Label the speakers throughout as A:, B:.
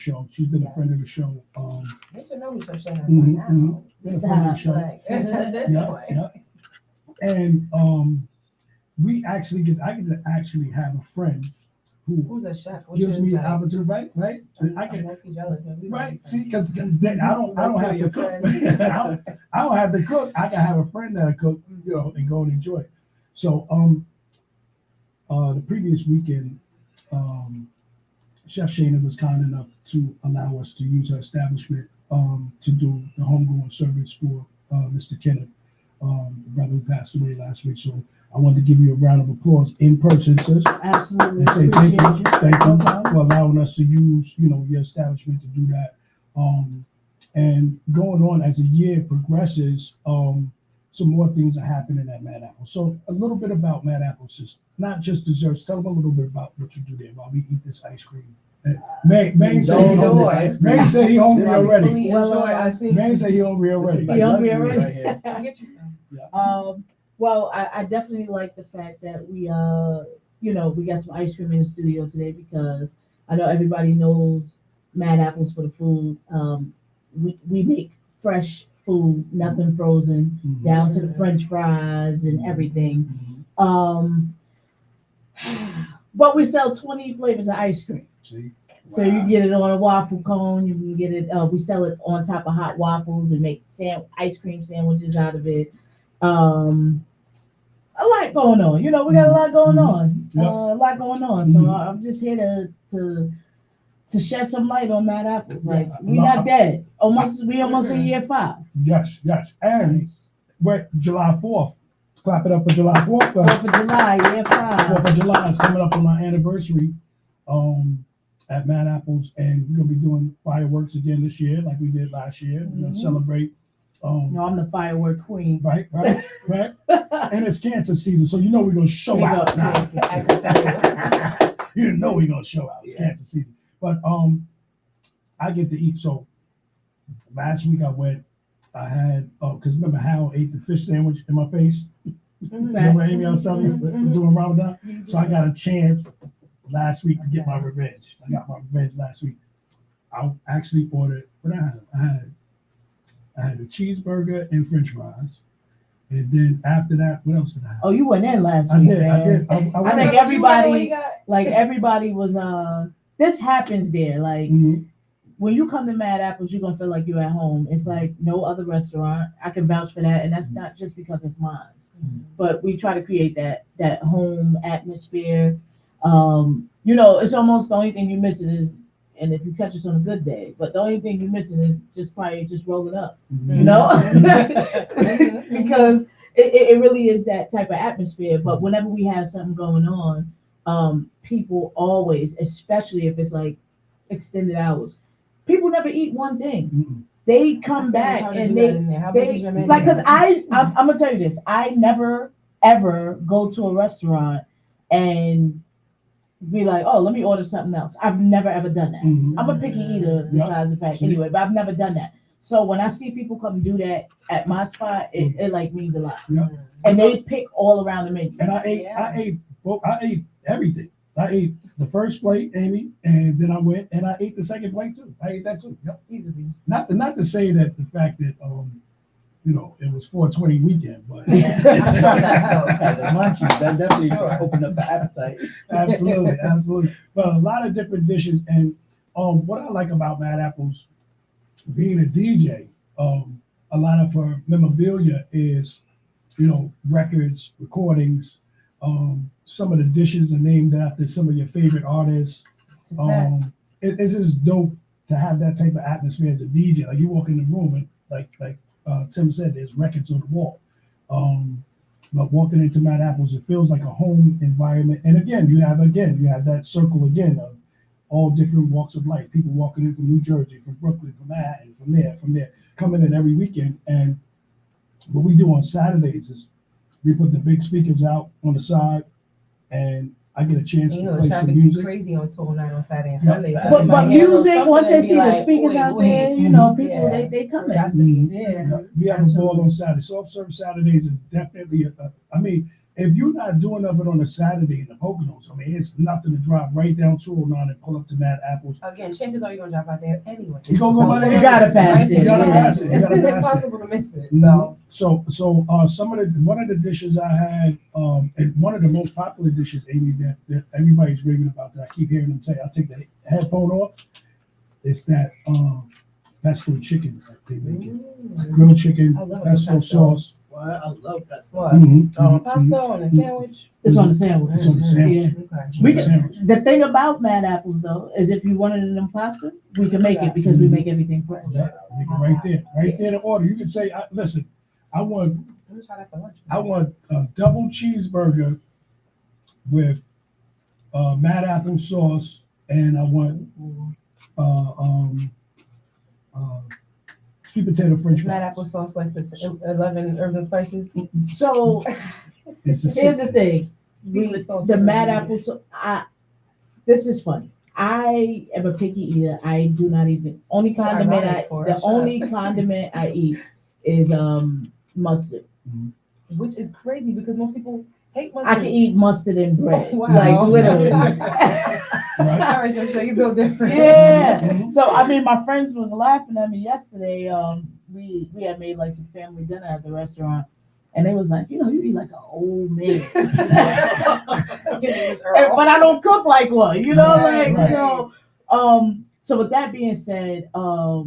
A: show. She's been a friend of the show.
B: They should know we should shut up
A: Mhm,
B: now.
A: mhm. Been a friend of the show.
B: Like, at this point.
A: Yeah. And I get to actually have a friend who
B: Who's a chef?
A: gives me an opportunity, right? I
B: I'm
A: can,
B: lucky jealous.
A: right? See, because then I don't have to cook. I don't have to cook. I can have a friend that'll cook, and go and enjoy it. So the previous weekend, Chef Shana was kind enough to allow us to use her establishment to do the homegoing service for Mr. Kenneth, the brother who passed away last week. So I wanted to give you a round of applause in person, sis.
C: Absolutely.
A: And say thank you for allowing us to use, your establishment to do that. And going on as the year progresses, some more things are happening at Mad Apple. So a little bit about Mad Apple, sis. Not just desserts. Tell them a little bit about what you do there while we eat this ice cream. Man said he hungry. Man said he hungry already. Man said he hungry already.
C: You hungry already?
B: I'll get you some.
C: Well, I definitely like the fact that we got some ice cream in the studio today because I know everybody knows Mad Apples for the food. We make fresh food, nothing frozen, down to the French fries and everything. But we sell 20 flavors of ice cream.
A: See?
C: So you get it on a waffle cone. You can get it. We sell it on top of hot waffles and make ice cream sandwiches out of it. A lot going on. We got a lot going on.
A: Yep.
C: A lot going on. So I'm just here to shed some light on Mad Apples. Like we're not dead. We almost in year 5.
A: Yes. And we're July 4th. Clap it up for July 4th.
C: 4th of July, year 5.
A: 4th of July is coming up on our anniversary at Mad Apples, and we're gonna be doing fireworks again this year, like we did last year. We're gonna celebrate.
C: No, I'm the fireworks queen.
A: Right. And it's cancer season, so we're gonna show out. You know we're gonna show out. It's cancer season. But I get to eat. So last week I had because remember Hal ate the fish sandwich in my face. Remember Amy, I was telling you we're doing Ramadan. So I got a chance last week to get my revenge. I got my revenge last week. I actually ordered what I had a cheeseburger and French fries. And then after that, what else did I have?
C: Oh, you went in last week.
A: I did.
C: I think everybody was this happens there. Like when you come to Mad Apples, you're gonna feel like you're at home. It's like no other restaurant. I can vouch for that, and that's not just because it's mine. But we try to create that home atmosphere. It's almost the only thing you're missing is, and if you catch us on a good day, but the only thing you're missing is just roll it up, because it really is that type of atmosphere. But whenever we have something going on, people always, especially if it's like extended hours, people never eat one thing. They come back and they like, because I'm gonna tell you this, I never ever go to a restaurant and be like, oh, let me order something else. I've never ever done that. I'm a picky eater besides the fact anyway, but I've never done that. So when I see people come do that at my spot, it like means a lot. And they pick all around the menu.
A: And I ate everything. I ate the first plate, Amy, and then I went and I ate the second plate too. I ate that too. Yep.
B: Easily.
A: Not to say that the fact that it was 420 weekend, but
D: The munchies, that definitely opened up the appetite.
A: absolutely. But a lot of different dishes, and what I like about Mad Apples being a DJ, a lot of her memorabilia is, records, recordings. Some of the dishes are named after some of your favorite artists. It's just dope to have that type of atmosphere as a DJ. Like you walk in the room and like Tim said, there's records on the wall. But walking into Mad Apples, it feels like a home environment. And again, you have that circle again of all different walks of life. People walking in from New Jersey, from Brooklyn, from Manhattan, from there, coming in every weekend. And what we do on Saturdays is we put the big speakers out on the side, and I get a chance to play some music.
B: Crazy on tour night on Saturday and Sunday.
C: But music, once they see the speakers out there, people they come in.
A: We have a ball on Saturday. Soft serve Saturdays is definitely if you're not doing of it on a Saturday in the Poconos, I mean, it's nothing to drive right down 209 and pull up to Mad Apples.
B: Again, chances are you're gonna drive out there anyway.
A: You gonna go by there?
C: You gotta pass it.
A: You gotta
C: Yeah.
A: pass it. You
B: It's
A: gotta
B: been
A: pass it.
B: impossible to miss it.
A: Mhm.
B: So
A: So one of the dishes I had, and one of the most popular dishes, Amy, that everybody's raving about, that I keep hearing them say, I take the headphone off. It's that pesto chicken that they make it. Grilled chicken,
B: I love
A: pesto
B: pesto.
A: sauce.
D: Well, I love that stuff.
B: what?
A: Mhm,
B: Pasta
A: mhm,
B: on a sandwich.
C: It's on the sandwich.
A: It's on the sandwich.
C: Yeah.
B: Okay.
C: We
A: mhm.
C: can-
A: Sandwich.
C: The thing about Mad Apples though is if you wanted it in pasta, we can make it because we make everything fresh.
A: Yeah, make it right there to order. You can say, listen, I want
B: Let me try that for lunch.
A: a double cheeseburger with Mad Apple sauce, and I want sweet potato French fries.
B: Mad apple sauce, like the 11 herbs and spices.
C: So
A: It's a
C: here's the thing.
B: Secret sauce
C: The
B: that
C: Mad
B: we
C: Apple sauce. This is funny. I am a picky eater. I do not even only
B: So
C: condiment
B: ironic for
C: the
B: us.
C: only condiment I eat is mustard.
B: Which is crazy because most people hate mustard.
C: I can eat mustard and bread.
B: Oh, wow.
C: Like literally.
A: Right?
B: All right, so you feel different.
C: Yeah.
A: Mhm.
C: So I mean, my friends was laughing at me yesterday. We had made like some family dinner at the restaurant, and they was like, you eat like an old man. But I don't cook like one,
A: Right, right.
C: so with that being said, I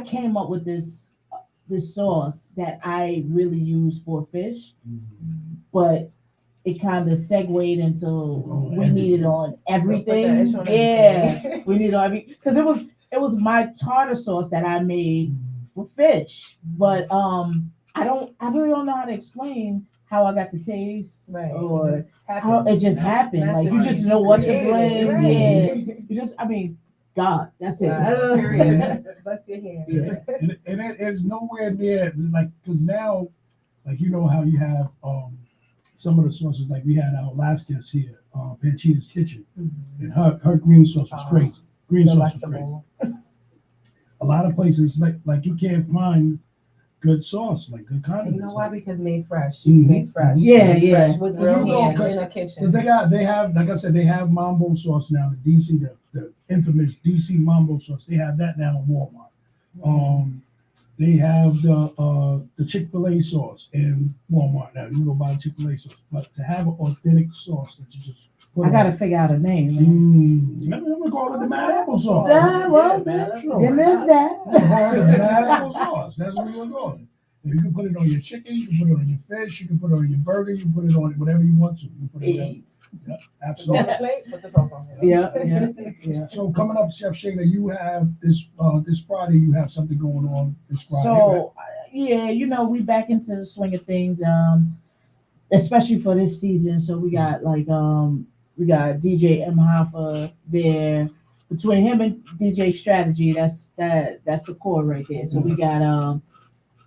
C: came up with this sauce that I really use for fish, but it kind of segued into we need it on everything.
B: Put that
C: Yeah, we need it on because it was my tartar sauce that I made for fish, but I really don't know how to explain how I got the taste
B: Right.
C: or how it just happened. Like you just
B: Masterpiece.
C: know what to
B: Created it,
C: blend.
B: right.
C: Yeah, you just God, that's it.
B: Wow, period. Bless your hand.
A: Yeah. And it is nowhere near like because now, like how you have some of the sauces, like we had our last guest here, Panchita's Kitchen, and her green sauce was crazy. Green sauce was crazy.
B: Delectable.
A: A lot of places like you can't find good sauce, like good
B: And
A: condiments.
B: you know why?
A: Like,
B: Because made fresh.
A: Mhm.
B: Made fresh.
C: Yeah,
B: Made
C: yeah.
B: fresh with
A: Because
B: real hands in a kitchen.
A: they have, like I said, they have Mambo sauce now. The DC, the infamous DC Mambo sauce. They have that now in Walmart. They have the Chick-fil-A sauce in Walmart now. You can go buy Chick-fil-A sauce, but to have an authentic sauce that you just put
C: I gotta
A: on.
C: figure out a name.
A: I'm gonna call it the Mad Apple sauce.
C: Yeah, well,
A: natural.
C: then there's that.
A: I'm gonna call it the Mad Apple sauce. That's what we're gonna call it. And you can put it on your chicken, you can put it on your fish, you can put it on your burger, you can put it on whatever you want to. You can put it on. Yeah,
B: On
A: absolutely.
B: the plate, put the sauce on here.
C: Yeah.
A: So coming up, Chef Shayna, you have this Friday. You have something going on this Friday.
C: So we back into the swing of things, especially for this season. So we got we got DJ M Hoffa there. Between him and DJ Strategy, that's the core right there. So we got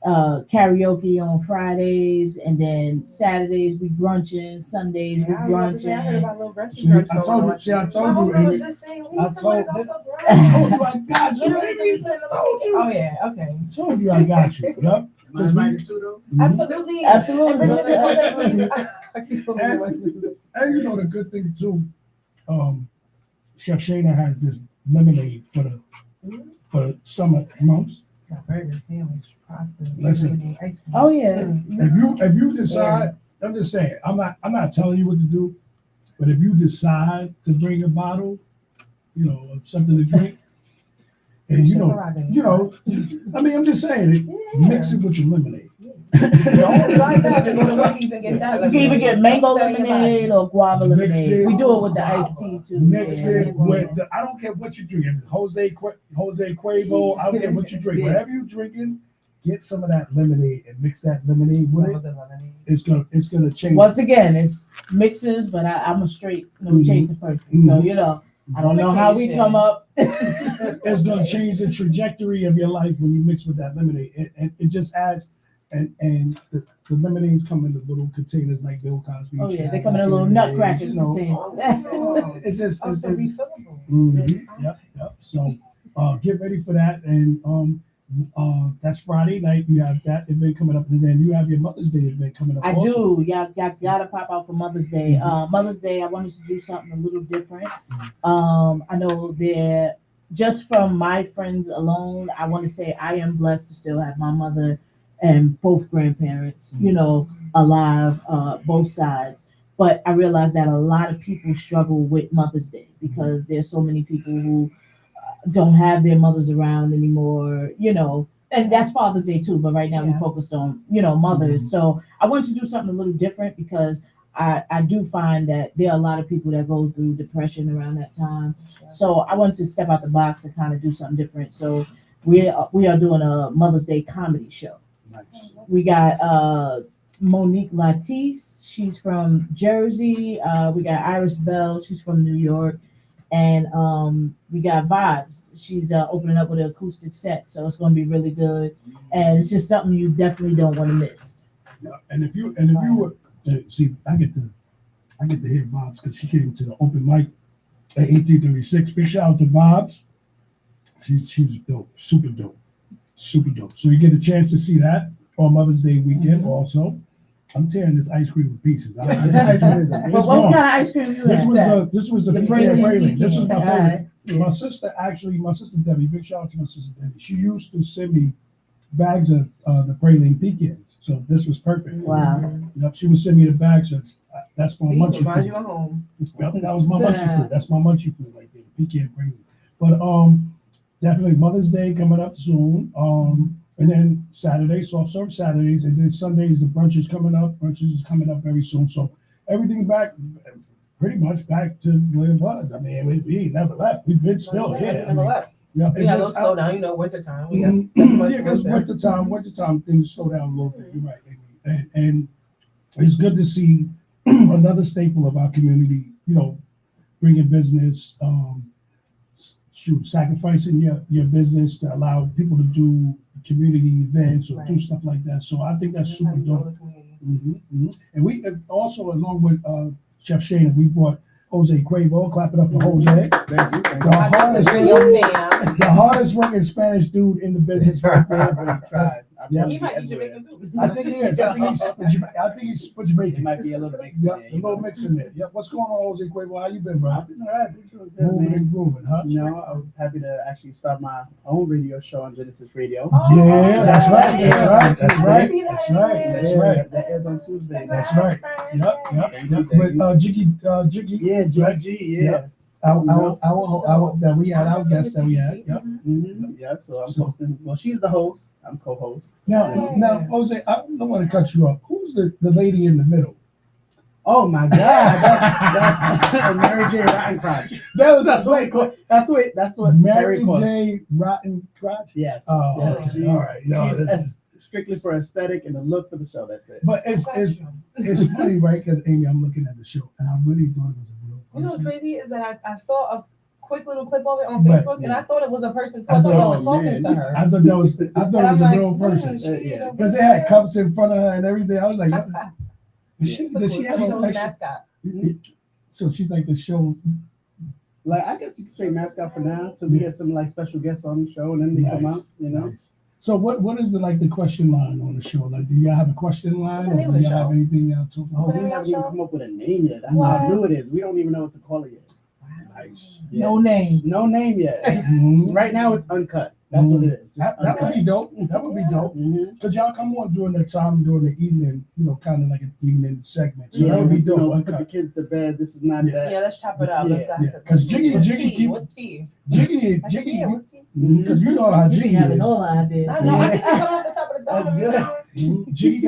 C: karaoke on Fridays, and then Saturdays we brunching, Sundays we
B: Yeah, I heard
C: brunching.
B: about little brunch.
A: See, I told you,
B: My homegirl
A: Amy.
B: was just saying, we
A: I
B: need somebody
A: told-
B: to go for
A: I
B: brunch.
A: told you I got you.
B: Literally,
A: Amy.
B: we put in the location. Oh yeah, okay.
A: I told you I got you. Yep.
D: Am I invited too, though?
B: Absolutely.
C: Absolutely.
B: And bring us
A: Absolutely.
B: this-
A: And you know the good thing too, Chef Shayna has this lemonade for summer months.
B: Got burger, sandwich, pasta,
A: Listen.
B: ice cream.
C: Oh yeah.
A: If you decide, I'm just saying, I'm not telling you what to do, but if you decide to bring a bottle, of something to drink, and I mean, I'm just saying it, mix it with your lemonade.
B: Don't try that and go to Wendy's and get that.
C: You can even get mango
B: Don't tell
C: lemonade
B: anybody.
C: or guava
A: Mix
C: lemonade.
A: it.
C: We do it with the iced tea too.
A: Mix
C: Yeah.
A: it with I don't care what you're drinking, Jose Cuervo, I don't care what you drink.
C: Yeah.
A: Whatever you're drinking, get some of that lemonade and mix that lemonade with it. It's gonna change.
C: Once again, it's mixes, but I'm a straight chaser person. So I don't know how we come up.
A: It's gonna change the trajectory of your life when you mix with that lemonade. It just adds, and the lemonades come in the little containers like Bill Cosby.
C: Oh
A: used to
C: yeah, they
A: have
C: come in a
A: back
C: little
A: the
C: nutcracker
A: days,
C: containers.
A: It's just
B: Also refillable.
A: Yep. So get ready for that, and That's Friday night. You have that event coming up, and then you have your Mother's Day event coming up.
C: I
A: also.
C: do. Y'all gotta pop out for Mother's Day.
A: Mhm.
C: Mother's Day, I wanted to do something a little different. I know there, just from my friends alone, I want to say I am blessed to still have my mother and both grandparents, alive, both sides. But I realize that a lot of people struggle with Mother's Day because there's so many people who don't have their mothers around anymore. And that's Father's Day too, but right now we
B: Yeah.
C: focused on, mothers. So I wanted to do something a little different because I do find that there are a lot of people that go through depression around that time. So I wanted to step out the box and kind of do something different. So we are doing a Mother's Day comedy show.
E: Nice.
C: We got Monique Latisse, she's from Jersey. We got Iris Bell, she's from New York. And we got Vibes. She's opening up with an acoustic set, so it's going to be really good. And it's just something you definitely don't want to miss.
A: Yeah, and if you were see, I get to hear Bob's because she came to the open mic at 1836. Big shout out to Bob's. She's dope, super dope. So you get a chance to see that on Mother's Day weekend. Also, I'm tearing this ice cream to pieces.
E: This ice cream is
C: But what kind of ice cream you
A: This
C: have?
A: was the
C: The
A: pecan
C: praline
A: praline. This was my
C: pecan.
A: favorite. My sister Debbie. Big shout out to my sister Debbie. She used to send me bags of the praline pecans. So this was perfect.
C: Wow.
A: Yep, she would send me the bags. So that's my
B: See,
A: munchie
B: reminds you
A: food.
B: of home.
A: Yep, that was my munchie food. That's my munchie food right there, the pecan praline. But definitely Mother's Day coming up soon. And then Saturday, soft serve Saturdays, and then Sundays the brunch is coming up. Brunches is coming up very soon. So everything back, pretty much back to where it was. I mean, we never left. We've been still here. I mean, yeah,
B: We
A: it's
B: got a little
A: just
B: slow down, wintertime. We got
A: Mhm.
B: 7 months
A: Yeah,
B: of
A: because
B: winter.
A: wintertime, things slow down a little bit. You're right, Amy. And it's good to see another staple of our community, bringing business, sacrificing your business to allow people to do community events or do
B: Right.
A: stuff like that. So I think that's
B: That's
A: super
B: how we grow
A: dope.
B: the community.
A: And we also, along with Chef Shane, we brought Jose Quavo. Clap it up for Jose.
E: Thank you.
A: The
B: I just
A: hardest,
B: agree on fam.
A: the hardest working Spanish dude in the business right there. Yeah.
B: He might be Jamaican too.
A: I think he is. I think he's
E: It
A: Jamaican.
E: might be a little mix.
A: Yeah, a little mix in there. Yeah, what's going on, Jose Quavo? How you been, bro?
E: I've been all right. Been doing good,
A: Moving
E: man.
A: and grooving, huh?
E: I was happy to actually start my own radio show on Gynesis Radio.
A: Yeah, that's right.
E: Yeah.
A: That's right. That's right.
B: See that
A: That's
B: in
A: right.
B: there?
A: That's
E: Yeah,
A: right.
E: that airs on Tuesday.
A: That's right. Yep.
E: Thank you,
A: With Jiggy.
E: Yeah,
A: Right?
E: GG, yeah.
A: Our that we had, our guest that we had. Yep.
E: Mm-hmm. Yep. So I'm
A: So-
E: hosting. Well, she's the host. I'm co-host.
A: Now, Jose, I don't want to cut you off. Who's the lady in the middle?
E: Oh my God, that's Mary J. Rotten Crotch. That's what
A: Mary
E: Terry called it.
A: J. Rotten Crotch.
E: Yes.
A: Oh,
E: yes.
A: okay.
E: She-
A: All right. No,
E: she's
A: that's-
E: strictly for aesthetic and the look for the show. That's it.
A: but it's funny, right? Because Amy, I'm looking at the show, and I really thought it was a real
B: You know what's
A: person.
B: crazy is that I saw a quick little clip of it on
A: Right,
B: Facebook, and
E: yeah.
B: I thought it was a person.
A: I
B: I thought y'all
E: thought,
B: were talking
E: man.
B: to her.
A: I thought that was
B: And
A: a
B: I'm
A: real
B: like,
A: person.
B: she
E: Yeah.
B: the
A: Because they had cups in front of her and everything. I was like, does she have
B: show's
A: a
B: mascot.
A: So she's like the show.
E: Like I guess you could say mascot for now, till we get some like special guests on the show, and then they come
A: Nice,
E: out. You know.
A: nice. So what is the question line on the show? Like, do y'all have a question line,
B: What's the
A: or
B: name
A: do
B: of the
A: y'all have
B: show?
A: anything y'all talk
E: Oh,
A: about?
E: we haven't even come up with a name yet. That's how new it is. We don't even know what to call it yet.
A: Nice.
E: Yeah.
C: No name.
E: No name yet.
A: Mhm.
E: Right now it's uncut. That's what it is.
A: That would be dope. That would be dope.
E: Mm-hmm.
A: Because y'all come on during the time during the evening, kind of like an evening segment. So that would be
E: You
A: dope.
E: know, put the
A: Uncut.
E: kids to bed. This is not
A: Yeah.
E: that.
B: Yeah, let's chop it up.
E: Yeah,
B: Let's
A: yeah.
B: gossip.
A: 'Cause Jiggy
B: What's
A: keep-
B: tea? What's tea?
A: Jiggy,
B: Yeah, what's tea?
A: because you know how
C: You be
A: Jiggy
C: having
A: is.
C: all the ideas.
B: I know. I just come off the top of the
E: That's
B: dome.
E: good.
A: Jiggy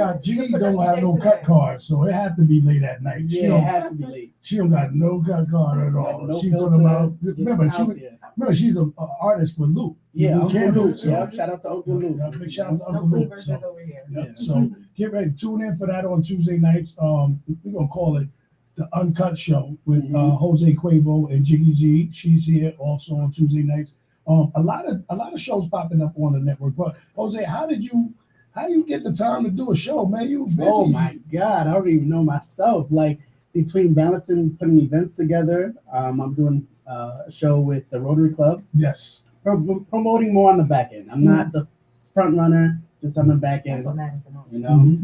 A: don't have no cut card, so it had to be late at night.
E: Yeah, it has to be late.
A: She don't got no cut card at all.
E: No
A: She's
E: filter,
A: talking about.
E: just
A: Remember,
E: out there.
A: she's an artist for Luke.
E: Yeah,
A: Luke
E: Uncle
A: Campbell,
E: Luke.
A: so-
E: Yeah, shout out to Uncle Luke.
A: Yeah, big shout out to
B: No
A: Uncle Luke.
B: cleavers
A: So,
B: over here.
A: yeah, so get ready. Tune in for that on Tuesday nights. We're gonna call it the Uncut Show with Jose Quavo and Jiggy G. She's here also on Tuesday nights. A lot of shows popping up on the network. But Jose, how you get the time to do a show, man? You busy.
E: Oh my God, I don't even know myself. Like between balancing, putting events together, I'm doing a show with the Rotary Club,
A: Yes.
E: promoting more on the back end. I'm not the front runner, just on the back
B: That's
E: end.
B: what matters the most.
E: You know.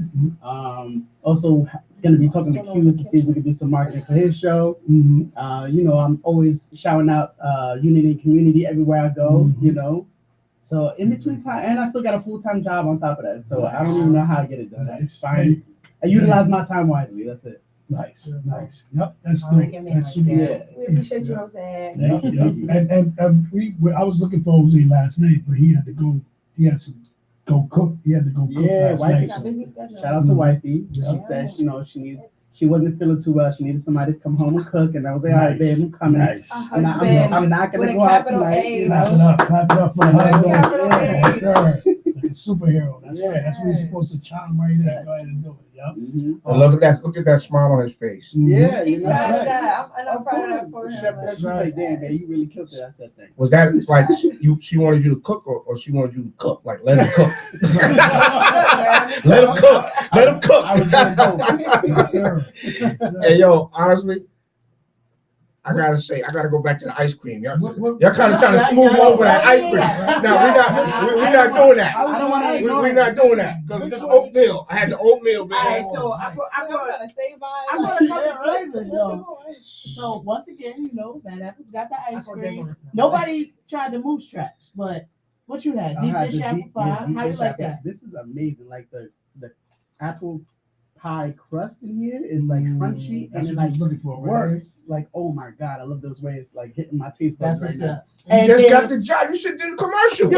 A: Mhm.
E: Also going to be talking to Q to see if we can do some marketing for his show.
A: Mhm.
E: I'm always shouting out Unity and community everywhere I go.
A: Mhm.
E: So in between time, and I still got a full-time job on top of that. So I don't even know how I get it done. It's fine. I utilize my time wisely. That's it.
A: Nice. Yep, that's
B: All right,
A: good.
B: give me
A: That's
B: like
A: super.
B: that. We appreciate you, Jose.
A: Yep. I was looking for Jose last night, but he had to go. He had to go cook. He had to go cook
E: Yeah,
A: last
E: wifey.
A: night.
B: Got
A: So.
B: busy schedule.
E: Shout out to wifey.
A: Yeah.
E: She said, she wasn't feeling too well. She needed somebody to come home and cook, and I was like, all right, babe, I'm coming.
A: Nice.
E: And I'm not gonna
B: With a
E: go out
B: capital
E: tonight.
B: A,
A: Clap it up for the husband.
B: Capital A.
A: Yes, sir. Like a superhero. That's
E: Yeah.
A: right. That's what you're supposed to chime right there. Go ahead and do it. Yep.
E: Mhm.
F: And look at that smile on his face.
E: Yeah,
B: He
E: you know.
A: That's
B: proud of
A: right.
B: that. I'm
E: Of
B: proud of that
E: course.
B: for
E: Chef,
B: him.
E: she's like, damn, man, you really killed it. I said, thank
F: Was that like she wanted you to cook or she wanted you to cook? Like let him cook. Let him cook. Let him cook.
E: I was doing both.
A: Yes, sir. Yes, sir.
F: Hey yo, honestly, I gotta go back to the ice cream. Y'all
A: What-
F: kind of trying to smooth over that ice cream. No, we're not doing that.
A: I don't want to.
F: We're not doing that because this oatmeal. I had the oatmeal, man.
C: All right, so I
B: I'm
C: brought
B: trying to save
C: I
B: mine.
C: brought a couple flavors though. So once again, Bad Apple's got the ice cream. Nobody tried the moose traps, but what you had?
E: I
C: Deep
E: had
C: dish
E: the
C: apple
E: deep-
C: pie.
E: yeah, deep
C: How you
E: dish
C: like
E: apple.
C: that?
E: This is amazing. Like the apple pie crust in here is like crunchy
A: That's
E: and it
A: what I
E: like
A: was looking for. Right?
E: works. Like, oh my god, I love those ways. Like hitting my taste buds
C: That's
E: right
C: what's
E: now.
C: up.
F: You just got the job. You should do the commercial.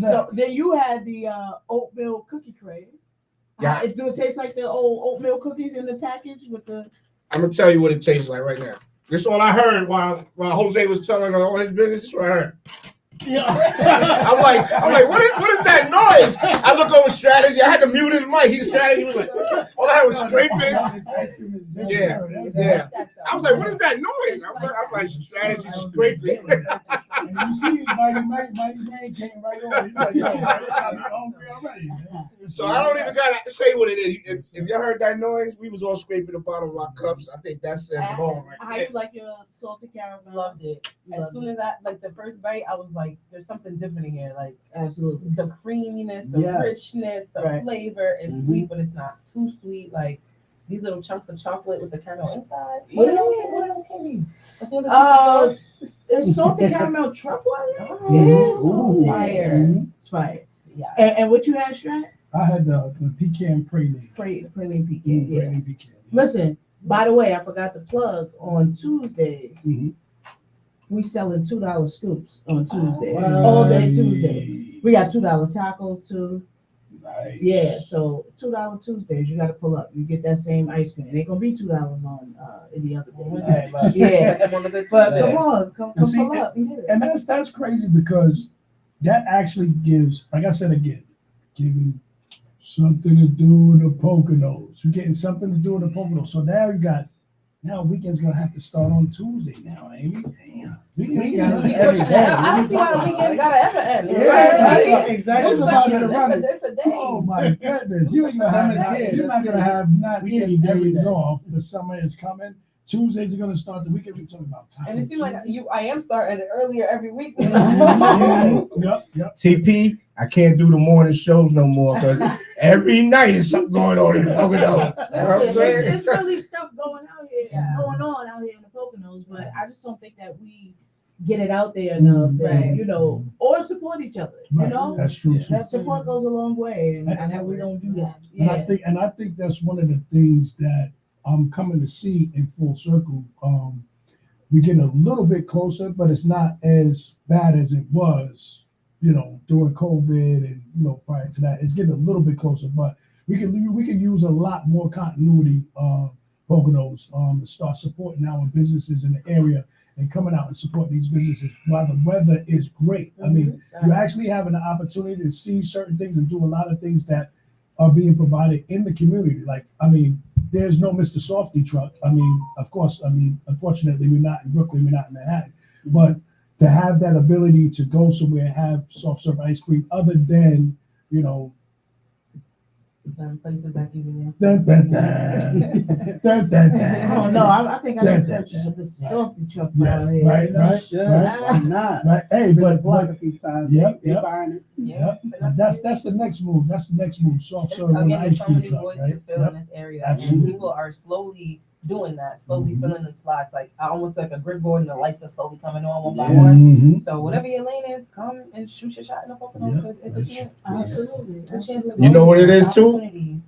C: So then you had the oatmeal cookie crave.
F: Yeah.
C: Do it taste like the old oatmeal cookies in the package with the?
F: I'm gonna tell you what it tastes like right now. This is all I heard while Jose was telling all his business. This is what I heard. I'm like, what is that noise? I look over strategy. I had to mute his mic. His strategy was like, all I heard was scraping. Yeah. I was like, what is that noise? I'm like, strategy scraping.
A: And you see, Mighty's name came right over. He's like, yo, I'm hungry already. Man.
F: So I don't even gotta say what it is. If you heard that noise, we was all scraping the bottom of our cups. I think that says it all right
C: How
F: there.
C: you like your salted caramel?
B: Loved it. As soon as I the first bite, I was like, "There's something different in here." Like
C: Absolutely.
B: the creaminess, the
E: Yes.
B: richness, the
C: Right.
B: flavor is
E: Mhm.
B: sweet, but it's not too sweet. Like these little chunks of chocolate with the caramel inside.
C: Yeah.
B: What are those candies? That's what
C: It's salted caramel truffle.
B: Oh,
C: It is
E: Ooh.
C: fire. It's fire.
B: yeah.
C: And what you had, Strat?
A: I had the pecan praline.
C: Praline pecan. Yeah.
A: Praline pecan.
C: Listen, by the way, I forgot to plug on Tuesdays.
A: Mhm.
C: We selling $2 scoops on Tuesdays.
B: wow.
C: All day Tuesday. We got $2 tacos too.
A: Nice.
C: Yeah, so $2 Tuesdays, you got to pull up. You get that same ice cream. It ain't gonna be $2 on any other day.
A: Nice.
C: But yeah,
B: That's one of the
C: but
B: Tuesday.
C: come on, come
A: And see,
C: pull up and get it.
A: And that's crazy because that actually gives, like I said again, giving something to do in the Poconos. You're getting something to do in the Poconos. So now weekend's gonna have to start on Tuesday now, Amy. Damn. Weekend
B: Just keep
A: every
B: pushing
A: day.
B: it out. I don't see why the weekend gotta ever end.
A: Yeah,
B: Right?
A: right.
E: Exactly.
A: It's about to run.
B: It's a day.
A: Oh my goodness. You ain't gonna
E: Summer's
A: have
E: here.
A: you're not
E: That's
A: gonna
E: it.
A: have not any
E: Weekends every
A: days
E: day.
A: off. The summer is coming. Tuesdays are gonna start the weekend. We're talking about time.
B: And it seems like I am starting it earlier every week.
A: Yep.
F: TP, I can't do the morning shows no more because every night is something going on in the Poconos. You know what I'm
C: Listen,
F: saying?
C: there's really stuff going on out here in the Poconos, but
A: Yeah.
C: I just don't think that we get it out there enough,
B: Right.
C: and, or support each other.
A: Right.
C: You know,
A: That's true too.
C: that support goes a long way, and I know we don't do that. Yeah.
A: And I think that's one of the things that I'm coming to see in full circle. We're getting a little bit closer, but it's not as bad as it was, during COVID and prior to that. It's getting a little bit closer, but we can use a lot more continuity Poconos to start supporting our businesses in the area and coming out and supporting these businesses while the weather is great. I mean, you actually having the opportunity to see certain things and do a lot of things that are being provided in the community. Like, I mean, there's no Mr. Softy truck. I mean, of course, unfortunately, we're not in Brooklyn, we're not in Manhattan. But to have that ability to go somewhere and have soft serve ice cream other than,
B: Places that give you
A: Dun, dun, dun. Dun, dun, dun.
C: Oh no, I think I should
A: Yeah.
C: purchase a softy truck
A: Yeah,
C: around here.
A: right, right,
E: Shit,
A: right.
E: why not?
A: Right. Hey,
E: Been the
A: but
E: block a few times.
A: Yep,
E: They
A: yep.
E: buying it.
A: Yep. That's the next move. That's the next move. Soft serve on
B: Again,
A: the
B: there's
A: ice
B: so
A: cream
B: many
A: truck,
B: voids
A: right?
B: to fill
A: Yep.
B: in this area,
A: Absolutely.
B: and people are slowly doing that, slowly
A: Mhm.
B: filling the slots, like almost like a grid board, and the lights are slowly coming on one by
E: Yeah.
B: one.
A: Mhm.
B: So whatever your lane is, come and shoot your shot in the Poconos,
A: Yeah,
B: because it's a
A: that's
B: chance.
C: Absolutely.
B: It's a chance to
C: Absolutely.
F: You know what it
B: It's
F: is, too?
B: opportunity.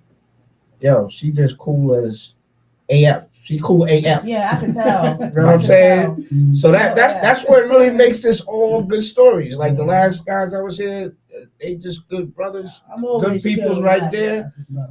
F: Yo, she just cool as AF. She cool AF.
B: Yeah, I can tell.
F: You know what I'm saying?
A: Mhm.
F: So that's what really makes this all good stories. Like the last guys that was here, they just good brothers,
C: I'm always
F: good peoples
C: chill,
F: right
C: relaxed.
F: there,
A: That's what's up.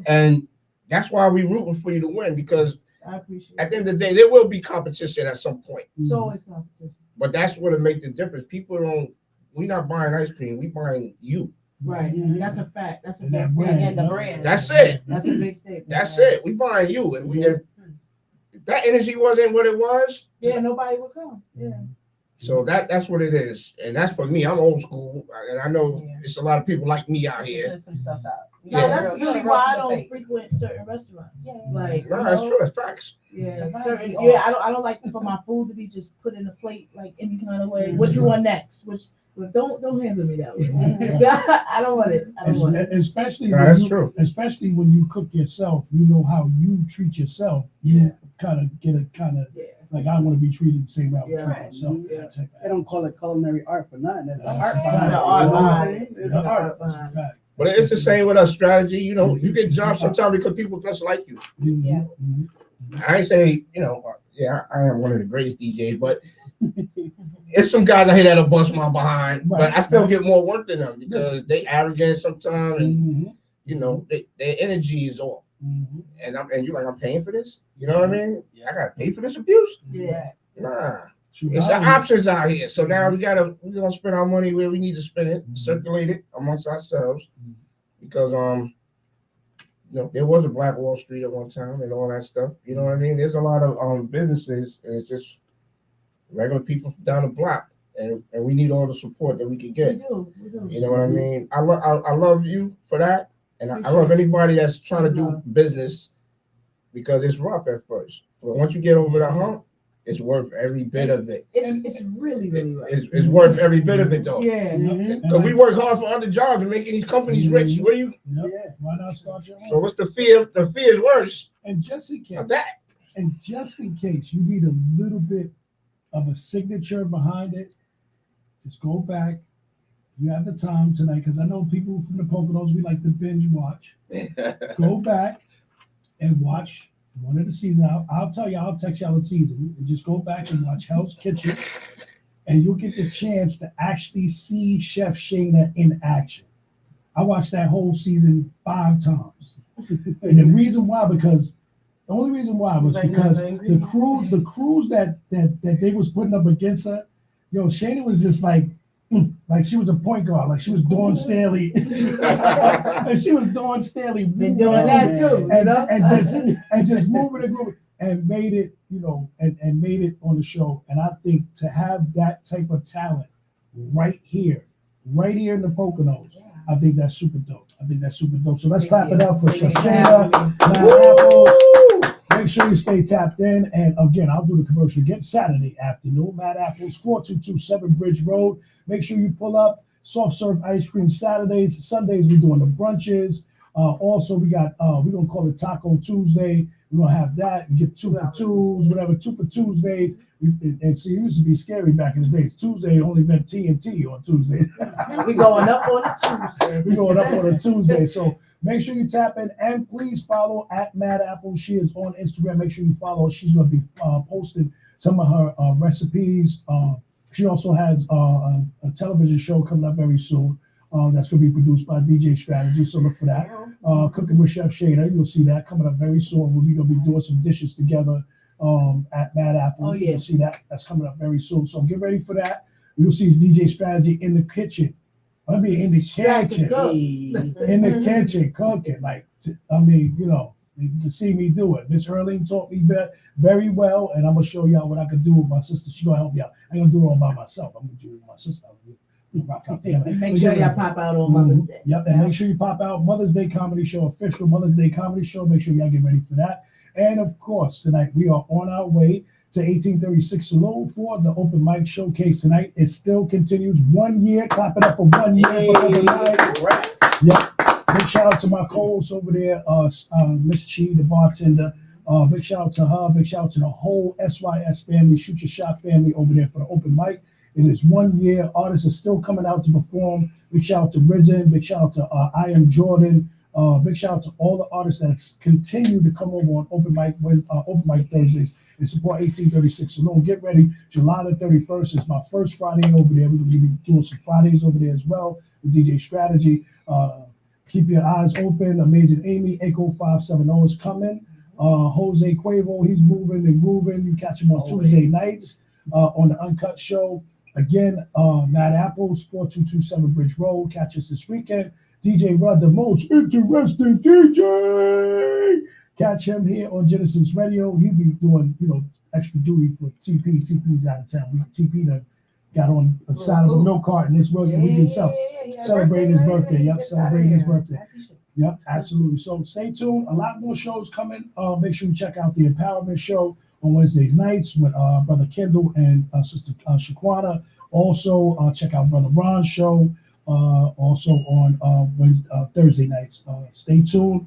F: and that's why we rooting for you to win, because
C: I appreciate
F: at the
C: it.
F: end of the day, there will be competition at some point.
C: It's always competition.
F: But that's what it make the difference. People don't. We not buying ice cream. We buying you.
C: Right.
E: Mhm.
C: That's a fact. That's a
A: And
C: big
A: that
C: statement.
B: And the
A: yep.
B: brand.
F: That's it.
C: That's a big statement.
F: That's it. We buying you. And if that energy wasn't what it was,
C: Yeah, nobody would come. Yeah.
F: so that's what it is. And that's for me. I'm old school, and I know
B: Yeah.
F: it's a lot of people like me out here.
B: Sniff some stuff out.
C: No,
F: Yeah.
C: that's
B: You're
C: really
B: a real
C: why I
B: people
C: don't
B: fake.
C: frequent certain restaurants.
B: Yeah.
C: Like,
F: No,
C: you
F: that's
C: know,
F: true. It's facts.
C: yeah,
B: The
C: certain.
B: vibe be
C: Yeah,
B: off.
C: I don't like for my food to be just put in a plate like any kind of way.
B: Mhm.
C: What you want next? Which don't handle me that way.
B: Mhm.
C: I don't want it. I don't want it.
A: Especially
F: No,
A: when
F: that's
A: you,
F: true.
A: especially when you cook yourself, you know how you treat yourself. You kind of get a kind of
C: Yeah.
A: like I want to be treated the same way I would treat
B: Right.
A: myself.
E: Yeah.
A: That type of
E: They don't call it culinary art for nothing. It's
A: That's
E: art
A: a
E: behind
A: fact.
E: it.
C: It's
E: You know
C: art
E: what I'm
C: behind
E: saying?
C: it.
E: It's
C: It's
E: art.
C: art
A: That's a
C: behind it.
A: fact.
F: But it's the same with our strategy. You know, you get jobs sometimes because people just like you.
A: Mhm.
B: Yeah.
A: Mhm.
F: I ain't say, yeah, I am one of the greatest DJs, but it's some guys out here that'll bust my behind, but
A: Right.
F: I still get more work than them because they arrogant sometimes, and
A: Mhm.
F: their energy is off.
A: Mhm.
F: And you're like, I'm paying for this. You know what I mean? Yeah, I gotta pay for this abuse.
C: Yeah.
F: Nah,
A: True
F: it's the
A: value.
F: options out here. So now we're gonna spend our money where we need to spend it, circulate it amongst ourselves, because there was a Black Wall Street at one time and all that stuff. You know what I mean? There's a lot of businesses, and it's just regular people down the block, and we need all the support that we can
C: We
F: get.
C: do. We do.
F: You know what I mean? I love you for that, and I love anybody that's trying to do business, because it's rough at first, but once you get over the hump, it's worth every bit of it.
C: It's really right.
F: It's worth every bit of it though.
C: Yeah.
E: Mhm.
F: Because we work hard for other jobs and making these companies rich. What do you?
A: Yep.
E: Yeah.
A: Why not start your
F: So
A: own?
F: what's the fear? The fear is worse
A: And just in case,
F: of that.
A: you need a little bit of a signature behind it, just go back. You have the time tonight, because I know people from the Poconos, we like to binge watch. Go back and watch one of the seasons. I'll tell you, I'll text y'all the season. And just go back and watch Hell's Kitchen, and you'll get the chance to actually see Chef Shayna in action. I watched that whole season 5 times. And the reason why, because the only reason why was
B: Right,
A: because
B: no,
A: the crews that they was putting up against her, Shayna was just like she was a point guard, like she was Dawn Staley, and she was Dawn Staley,
C: Been doing that too.
A: and just moving the group and made it, and made it on the show. And I think to have that type of talent right here in the Poconos, I think that's super dope. So let's clap it up for Chef Shayna. Mad Apples. Make sure you stay tapped in. And again, I'll do the commercial again Saturday afternoon. Mad Apples, 4227 Bridge Road. Make sure you pull up. Soft serve ice cream Saturdays. Sundays, we're doing the brunches. Also, we got, we're going to call it Taco Tuesday. We're going to have that. You get 2 for 2s, whatever, 2 for Tuesdays. And see, it used to be scary back in the days. Tuesday only meant TNT on Tuesday.
C: We going up on a Tuesday.
A: We're going up on a Tuesday. So make sure you tap in, and please follow at Mad Apple. She is on Instagram. Make sure you follow her. She's going to be posting some of her recipes. She also has a television show coming up very soon. That's going to be produced by DJ Strategy. So look for that. Cooking with Chef Shayna. You'll see that coming up very soon. We're going to be doing some dishes together at Mad Apple.
C: Oh, yeah.
A: You'll see that. That's coming up very soon. So get ready for that. You'll see DJ Strategy in the kitchen. I mean, in the kitchen. In the kitchen cooking. You can see me do it. Miss Erling taught me very well, and I'm gonna show y'all what I can do with my sister. She's gonna help me out. I ain't gonna do it all by myself. I'm gonna do it with my sister. Rock out together.
C: And make sure y'all pop out on Mother's Day.
A: Yep, and make sure you pop out Mother's Day comedy show, official Mother's Day comedy show. Make sure y'all get ready for that. And of course, tonight we are on our way to 1836 Saloon for the open mic showcase tonight. It still continues 1 year. Clap it up for 1 year for open mic. Yep. Big shout out to my co-host over there, Miss Chi, the bartender. Big shout out to her. Big shout out to the whole SYS family, Shoot Your Shot family over there for the open mic. It is 1 year. Artists are still coming out to perform. Big shout out to Risen. Big shout out to I Am Jordan. Big shout out to all the artists that continue to come over on open mic Thursdays and support 1836 Saloon. Get ready. July the 31st is my first Friday over there. We're going to be doing some Fridays over there as well with DJ Strategy. Keep your eyes open. Amazing Amy, Echo 570 is coming. Jose Cuervo, he's moving and grooving. You catch him on Tuesday nights on the Uncut Show. Again, Mad Apples, 4227 Bridge Road. Catch us this weekend. DJ Rod, the most interesting DJ. Catch him here on Gynesis Radio. He'll be doing, extra duty for TP. TP's out of town. TP done got on the side of a milk carton this week himself. Celebrating his birthday. Yep, celebrating his birthday. Yep, absolutely. So stay tuned. A lot more shows coming. Make sure you check out the Empowerment Show on Wednesdays nights with Brother Kendall and Sister Shaquana. Also, check out Brother Ron's show. Also on Thursday nights. Stay tuned.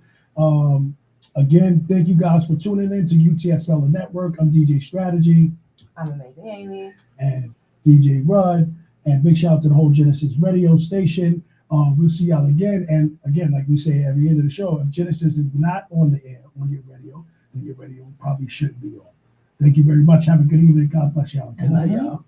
A: Again, thank you guys for tuning in to UTSL the Network. I'm DJ Strategy.
B: I'm Amazing Amy.
A: And DJ Rudd. And big shout out to the whole Gynesis radio station. We'll see y'all again. And again, like we say at the end of the show, if Gynesis is not on the air on your radio, then your radio probably shouldn't be on. Thank you very much. Have a good evening. God bless y'all. Good night, y'all.